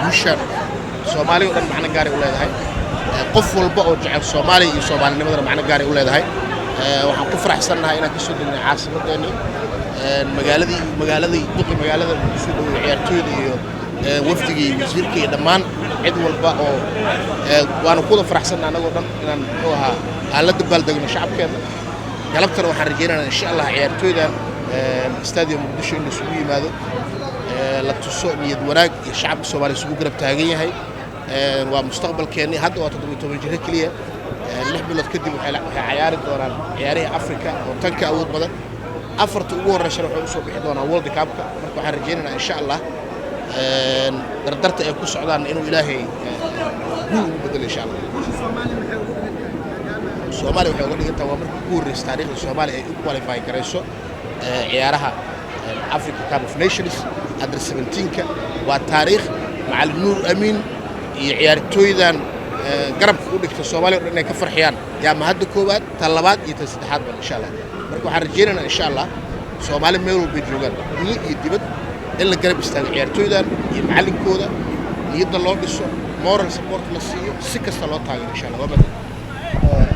guushaan Soomaaliya oo dhan macna gaar ah u leedahay qof walba oo jecel Soomaaliya iyo Soomaalinimada macna gaar ah u leedahay waxaan ku faraxsanahay inaan ka soo degnay caasimadeena magaaladii duqi magaalada soo dhow ciyaartooyda iyo wafdigii wasiirka iyo dhammaan cid walba oo waana ku faraxsanahay anagoo dhan inaan u ahaa aan la dabaaldegno shacabkeena galabtana waxaan rajaynaynaa insha Allah ciyaartooydan stadium Muqdisho inuu isugu yimaado la tuso niyad wanaag iyo shacabka Soomaaliya isugu garab taagan yahay waa mustaqbalkeena hadda waa 17 jir kaliya 6 bilood kadib waxay ciyaari doonaan ciyaaraha Afrika oo tanka awood badan afarta ugu horeysa waxay u soo bixi doonaan World Cup-ka marka waxaan rajaynaynaa insha Allah dardarta ay ku socdaan inuu Ilaahay guul u bedelo insha Allah Soomaaliya waxay uga dhigantaa waa markii ugu horeysay taariikhda Soomaaliya ay u qualify gareyso ciyaaraha Africa Cup of Nations under 17ka waa taariikh macal Nuur Amiin iyo ciyaartooydan garabka u dhigta Soomaaliya oo inay ka farxiyaan yaa ma hadda koowaad tan labaad iyo tan saddexaad ba insha Allah marka waxaan rajaynaynaa insha Allah Soomaaliya meel walba joogaan iyo dibad in la garab istaago ciyaartooydan iyo macallinkooda niyadda loo dhiso moral support la siiyo si kasta loo taageero insha Allah